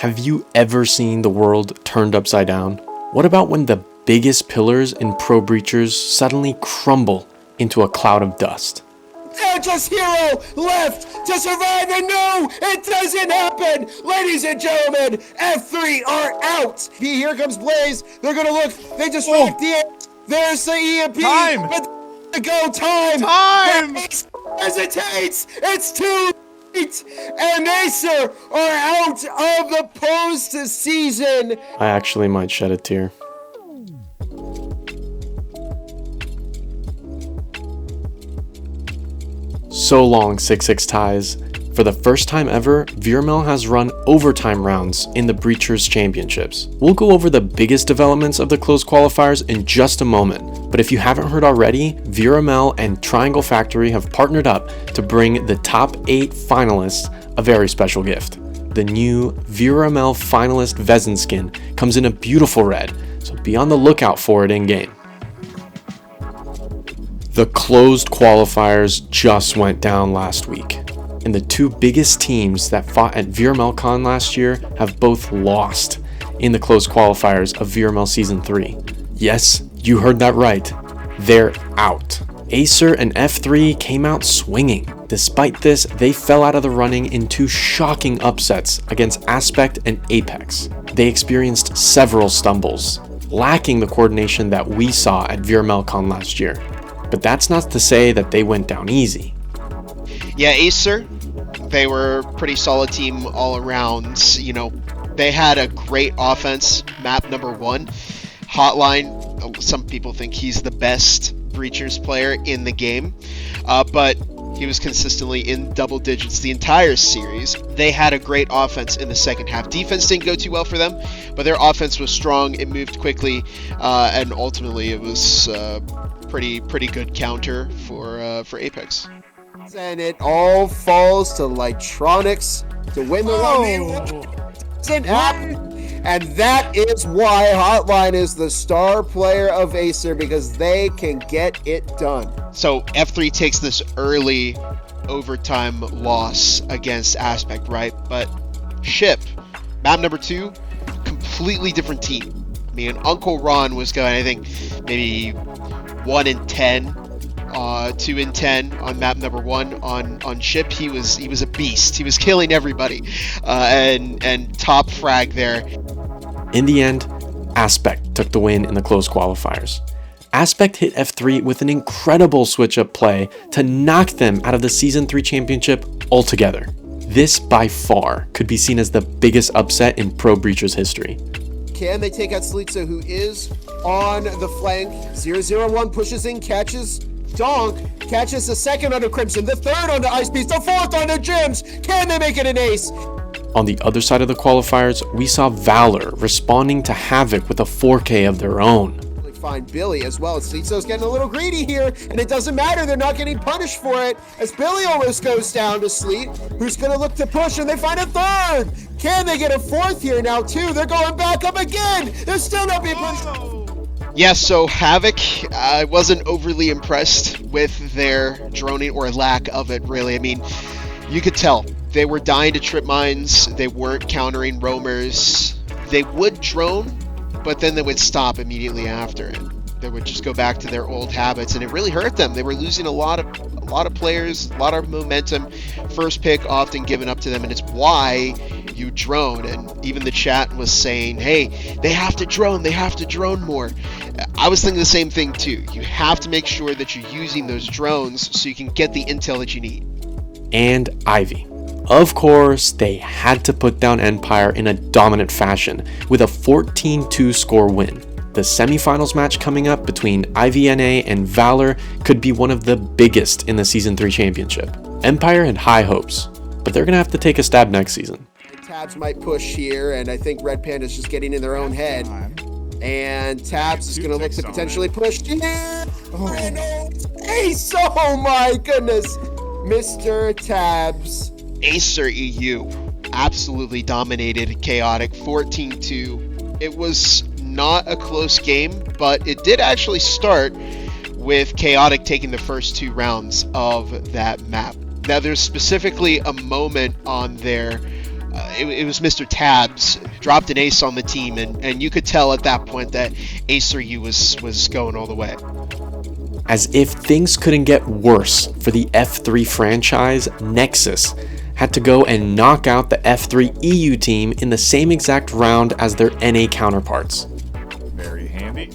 Have you ever seen the world turned upside down? What about when the biggest pillars in Pro Breachers suddenly crumble into a cloud of dust? They're just hero left to survive, and no, it doesn't happen! Ladies and gentlemen, F3 are out! Here comes Blaze, they're gonna look, they just locked the end. There's the EMP! Time! But the go time! Time! Hesitates! It's too late! And AESIR are out of the postseason! I actually might shed a tear. So long, 6-6 ties. For the first time ever, VRML has run overtime rounds in the Breachers Championships. We'll go over the biggest developments of the Closed Qualifiers in just a moment, but if you haven't heard already, VRML and Triangle Factory have partnered up to bring the top 8 finalists a very special gift. The new VRML finalist Vezin Skin comes in a beautiful red, so be on the lookout for it in-game. The Closed Qualifiers just went down last week, and the two biggest teams that fought at VRMLCon last year have both lost in the Closed Qualifiers of VRML Season 3. Yes, you heard that right. They're out. AESIR and F3 came out swinging. Despite this, they fell out of the running in two shocking upsets against Aspect and Apex. They experienced several stumbles, lacking the coordination that we saw at VRMLCon last year. But that's not to say that they went down easy. Yeah, AESIR, they were a pretty solid team all around. You know, they had a great offense, map number 1. Hotline, some people think he's the best Breachers player in the game, but he was consistently in double digits the entire series. They had a great offense in the second half. Defense didn't go too well for them, but their offense was strong. It moved quickly, and ultimately it was pretty good counter for Apex. And it all falls to Lightronics to win the round. Doesn't happen. And that is why Hotline is the star player of AESIR, because they can get it done. So F3 takes this early overtime loss against Aspect, right? But Ship, map number 2, completely different team. I mean, Uncle Ron was going, I think, maybe 1-10, 2-10 on map number 1. On Ship, he was a beast. He was killing everybody, and top frag there. In the end, Aspect took the win in the Closed Qualifiers. Aspect hit F3 with an incredible switch-up play to knock them out of the Season 3 championship altogether. This, by far, could be seen as the biggest upset in Pro Breachers history. Can they take out Slitzo, who is on the flank? 001 pushes in, catches Donk, catches the second onto Crimson, the third onto Ice Beast, the fourth onto Gems. Can they make it an ace? On the other side of the qualifiers, we saw VALOR responding to Havoc with a 4K of their own. Find Billy as well. Slitzo's getting a little greedy here, and it doesn't matter. They're not getting punished for it, as Billy almost goes down to Sleet, who's going to look to push, and they find a third. Can they get a fourth here now, too? They're going back up again. They're still not being punished. Yeah, so Havoc, I wasn't overly impressed with their droning, or lack of it, really. I mean, you could tell. They were dying to trip mines. They weren't countering roamers. They would drone, but then they would stop immediately after it. They would just go back to their old habits, and it really hurt them. They were losing a lot of players, a lot of momentum. First pick often given up to them, and it's why you drone. And even the chat was saying, hey, they have to drone more. I was thinking the same thing too. You have to make sure that you're using those drones so you can get the intel that you need. And Ivy. Of course, they had to put down Empire in a dominant fashion with a 14-2 score win. The semifinals match coming up between IVNA and VALOR could be one of the biggest in the Season 3 championship. Empire had high hopes, but they're going to have to take a stab next season. Tabs might push here, and I think Red Panda's just getting in their own head. And Tabs is going to look to potentially push. Yeah! Ace! Oh my goodness! Mr. Tabs. AESIR EU absolutely dominated Chaotic 14-2. It was not a close game, but it did actually start with Chaotic taking the first 2 rounds of that map. Now there's specifically a moment on their it was Mr. Tabs dropped an ace on the team, and you could tell at that point that AESIR EU was going all the way. As if things couldn't get worse for the F3 franchise, Nexus had to go and knock out the F3 EU team in the same exact round as their NA counterparts. Very handy.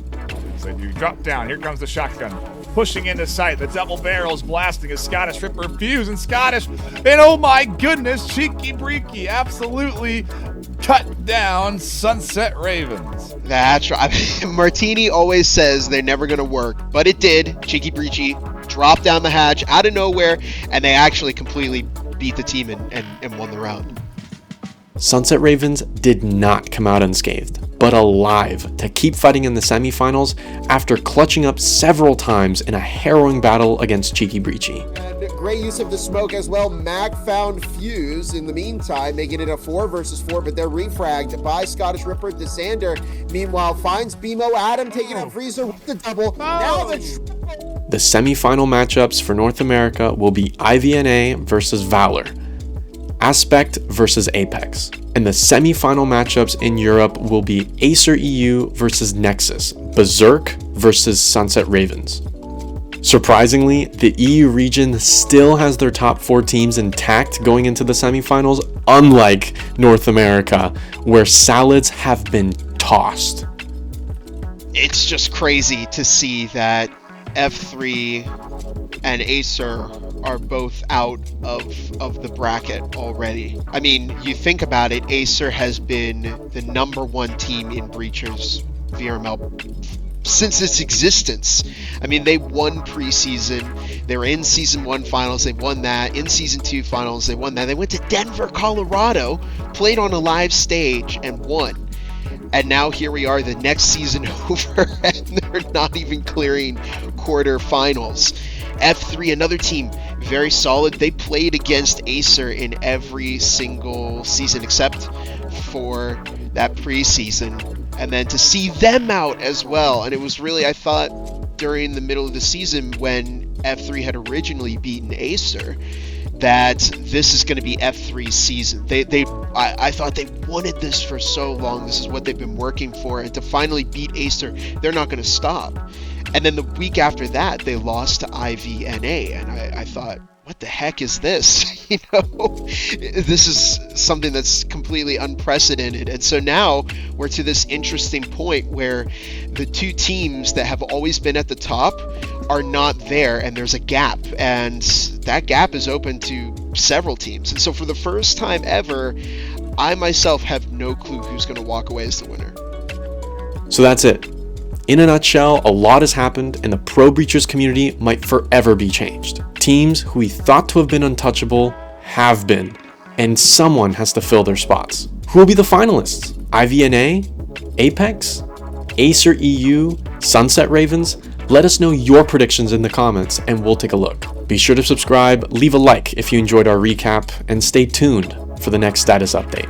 So you drop down. Here comes the shotgun. Pushing into sight. The double barrels blasting a Scottish Ripper fuse and Scottish. And oh my goodness, Cheeky Breeky absolutely cut down SunsetRavens. That's right. Martini always says they're never going to work, but it did. Cheeky Breeky dropped down the hatch out of nowhere, and they actually completely beat the team and won the round. SunsetRavens did not come out unscathed, but alive to keep fighting in the semifinals after clutching up several times in a harrowing battle against Cheeky Breechy. And great use of the smoke as well. Mac found Fuse in the meantime, making it a 4 versus 4, but they're refragged by Scottish Ripper. Desander, meanwhile, finds BMO Adam taking out Freezer with the double. Now The semifinal matchups for North America will be IVNA versus VALOR, Aspect versus Apex, and the semi-final matchups in Europe will be AESIR EU versus Nexus, Berserk versus SunsetRavens. Surprisingly, the EU region still has their top 4 teams intact going into the semifinals, unlike North America, where salads have been tossed. It's just crazy to see that F3 and AESIR are both out of the bracket already. I mean, you think about it, AESIR has been the #1 team in Breacher's VRML since its existence. I mean, they won preseason, they were in Season 1 finals, they won that, in Season 2 finals, they won that. They went to Denver, Colorado, played on a live stage, and won. And now here we are, the next season over, and they're not even clearing quarterfinals. F3, another team, very solid. They played against AESIR in every single season except for that preseason. And then to see them out as well. And it was really, I thought, during the middle of the season when F3 had originally beaten AESIR, that this is going to be F3's season. I thought they wanted this for so long. This is what they've been working for. And to finally beat AESIR, they're not going to stop. And then the week after that, they lost to IVNA. And I thought, what the heck is this? You know, this is something that's completely unprecedented. And so now we're to this interesting point where the 2 teams that have always been at the top are not there, and there's a gap, and that gap is open to several teams. And so for the first time ever, I myself have no clue who's going to walk away as the winner. So that's it. In a nutshell, a lot has happened, and the Pro Breachers community might forever be changed. Teams who we thought to have been untouchable have been, and someone has to fill their spots. Who will be the finalists? IVNA? Apex? AESIR EU? SunsetRavens? Let us know your predictions in the comments, and we'll take a look. Be sure to subscribe, leave a like if you enjoyed our recap, and stay tuned for the next status update.